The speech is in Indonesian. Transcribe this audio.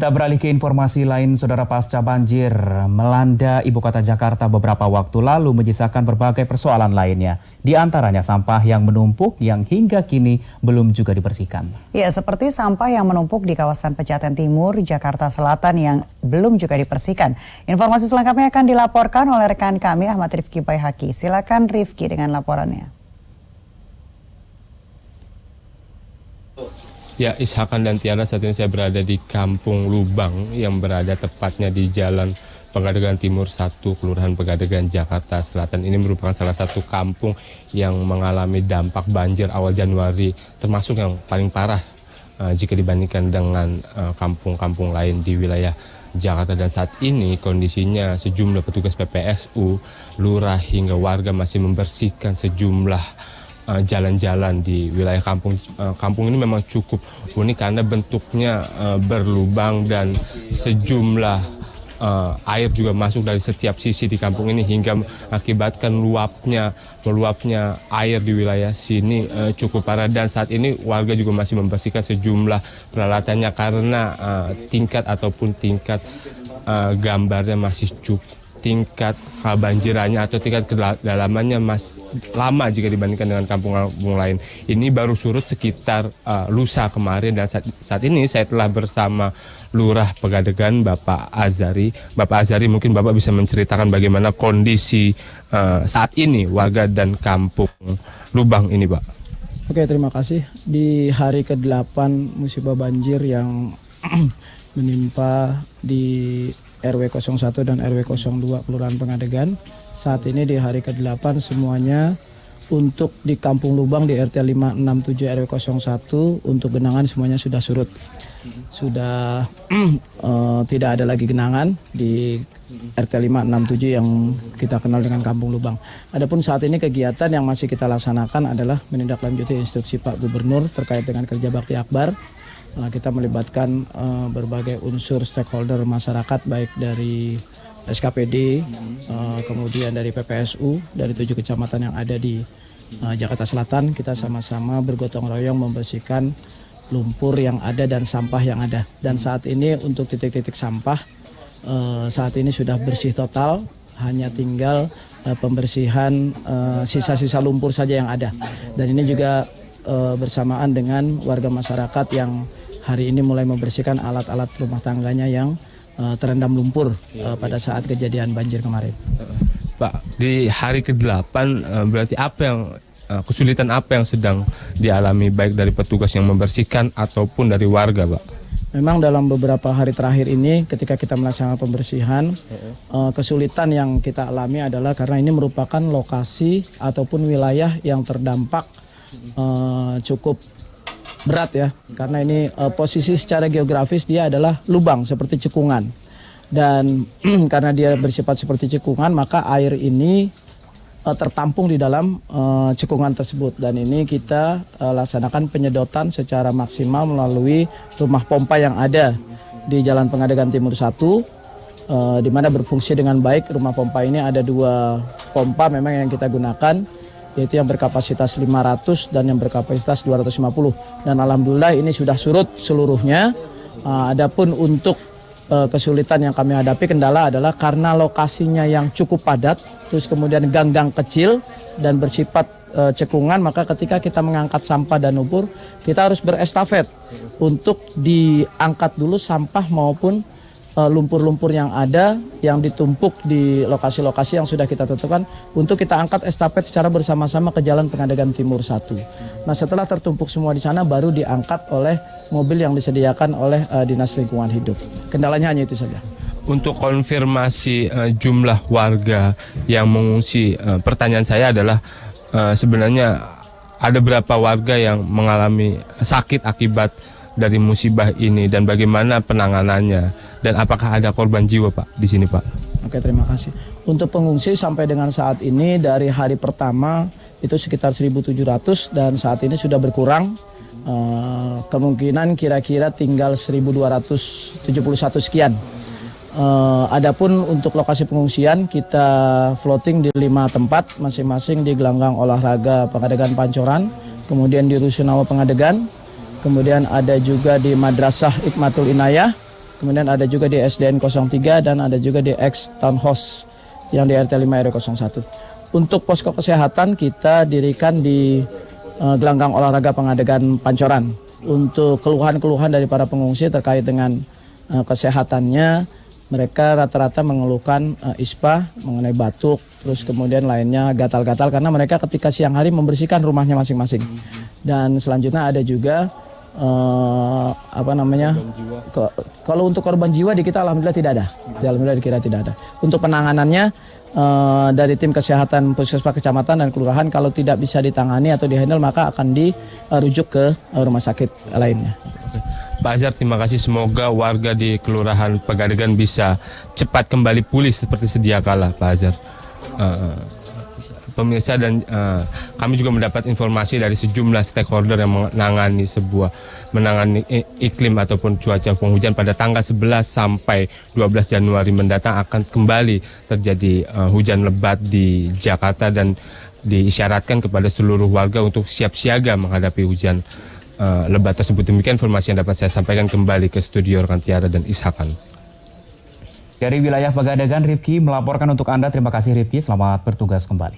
Kita beralih ke informasi lain, saudara. Pasca banjir melanda ibu kota Jakarta beberapa waktu lalu menyisakan berbagai persoalan lainnya. Di antaranya sampah yang menumpuk yang hingga kini belum juga dibersihkan. Ya, seperti sampah yang menumpuk di kawasan Pejaten Timur, Jakarta Selatan yang belum juga dibersihkan. Informasi selengkapnya akan dilaporkan oleh rekan kami Ahmad Rifki Baihaqi. Silakan Rifki dengan laporannya. Ya, Ishakan dan Tiara, saat ini saya berada di Kampung Lubang yang berada tepatnya di Jalan Pegadegan Timur 1, Kelurahan Pegadegan, Jakarta Selatan. Ini merupakan salah satu kampung yang mengalami dampak banjir awal Januari, termasuk yang paling parah jika dibandingkan dengan kampung-kampung lain di wilayah Jakarta. Dan saat ini kondisinya sejumlah petugas PPSU, lurah hingga warga masih membersihkan sejumlah jalan-jalan di wilayah kampung. Kampung ini memang cukup unik karena bentuknya berlubang dan sejumlah air juga masuk dari setiap sisi di kampung ini hingga mengakibatkan meluapnya air di wilayah sini cukup parah. Dan saat ini warga juga masih membersihkan sejumlah peralatannya karena tingkat gambarnya masih cukup. Tingkat kebanjirannya atau tingkat kedalamannya masih lama jika dibandingkan dengan kampung-kampung lain. Ini baru surut sekitar lusa kemarin, dan saat ini saya telah bersama Lurah Pegadegan, Bapak Azari. Bapak Azari, mungkin Bapak bisa menceritakan bagaimana kondisi saat ini warga dan kampung Lubang ini, Pak. Oke, terima kasih. Di hari ke-8 musibah banjir yang menimpa di RW 01 dan RW 02 Kelurahan Pegadegan. Saat ini di hari ke-8 semuanya untuk di Kampung Lubang di RT 567 RW 01 untuk genangan semuanya sudah surut. Sudah tidak ada lagi genangan di RT 567 yang kita kenal dengan Kampung Lubang. Adapun saat ini kegiatan yang masih kita laksanakan adalah menindaklanjuti instruksi Pak Gubernur terkait dengan kerja bakti akbar. Kita melibatkan berbagai unsur stakeholder masyarakat, baik dari SKPD, kemudian dari PPSU, dari 7 kecamatan yang ada di Jakarta Selatan. Kita sama-sama bergotong royong membersihkan lumpur yang ada dan sampah yang ada. Dan saat ini untuk titik-titik sampah saat ini sudah bersih total, hanya tinggal pembersihan sisa-sisa lumpur saja yang ada. Dan ini juga bersamaan dengan warga masyarakat yang hari ini mulai membersihkan alat-alat rumah tangganya yang terendam lumpur pada saat kejadian banjir kemarin. Pak, di hari ke-8 berarti kesulitan apa yang sedang dialami baik dari petugas yang membersihkan ataupun dari warga, Pak? Memang dalam beberapa hari terakhir ini ketika kita melaksanakan pembersihan, kesulitan yang kita alami adalah karena ini merupakan lokasi ataupun wilayah yang terdampak cukup berat ya, karena ini posisi secara geografis dia adalah lubang seperti cekungan, dan karena dia bersifat seperti cekungan maka air ini tertampung di dalam cekungan tersebut, dan ini kita laksanakan penyedotan secara maksimal melalui rumah pompa yang ada di Jalan Pegadegan Timur 1, di mana berfungsi dengan baik. Rumah pompa ini ada 2 pompa memang yang kita gunakan, yaitu yang berkapasitas 500 dan yang berkapasitas 250. Dan alhamdulillah ini sudah surut seluruhnya. Adapun untuk kesulitan yang kami hadapi, kendala adalah karena lokasinya yang cukup padat, terus kemudian gang-gang kecil dan bersifat cekungan, maka ketika kita mengangkat sampah dan lumpur, kita harus berestafet untuk diangkat dulu sampah maupun lumpur-lumpur yang ada yang ditumpuk di lokasi-lokasi yang sudah kita tentukan untuk kita angkat estafet secara bersama-sama ke Jalan Pegadegan Timur 1. Nah, setelah tertumpuk semua di sana baru diangkat oleh mobil yang disediakan oleh Dinas Lingkungan Hidup. Kendalanya hanya itu saja. Untuk konfirmasi jumlah warga yang mengungsi, pertanyaan saya adalah sebenarnya ada berapa warga yang mengalami sakit akibat dari musibah ini dan bagaimana penanganannya? Dan apakah ada korban jiwa, Pak, di sini, Pak? Oke, terima kasih. Untuk pengungsi sampai dengan saat ini dari hari pertama itu sekitar 1.700 dan saat ini sudah berkurang. Kemungkinan kira-kira tinggal 1.271 sekian. Adapun untuk lokasi pengungsian kita floating di 5 tempat, masing-masing di Gelanggang Olahraga Pegadegan Pancoran, kemudian di Rusunawa Pegadegan, kemudian ada juga di Madrasah Hikmatul Inayah, kemudian ada juga di SDN 03 dan ada juga di X Townhouse yang di RT 5 RW 01. Untuk posko kesehatan kita dirikan di gelanggang olahraga Pengadegan Pancoran. Untuk keluhan-keluhan dari para pengungsi terkait dengan kesehatannya, mereka rata-rata mengeluhkan ispa mengenai batuk, terus kemudian lainnya gatal-gatal karena mereka ketika siang hari membersihkan rumahnya masing-masing. Dan selanjutnya ada juga kalau untuk korban jiwa di kita alhamdulillah tidak ada. Alhamdulillah di kita tidak ada. Untuk penanganannya dari tim kesehatan Puskesmas Kecamatan dan Kelurahan kalau tidak bisa ditangani atau dihandle maka akan dirujuk ke rumah sakit lainnya. Pak Azhar, terima kasih. Semoga warga di Kelurahan Pegadegan bisa cepat kembali pulih seperti sedia kala, Pak Azhar. Pemirsa, dan kami juga mendapat informasi dari sejumlah stakeholder yang menangani iklim ataupun cuaca penghujan pada tanggal 11 sampai 12 Januari mendatang akan kembali terjadi hujan lebat di Jakarta dan diisyaratkan kepada seluruh warga untuk siap siaga menghadapi hujan lebat tersebut. Demikian informasi yang dapat saya sampaikan. Kembali ke studio rekan Tiara dan Ishakan. Dari wilayah Pegadegan, Rifki melaporkan untuk Anda. Terima kasih Rifki, selamat bertugas kembali.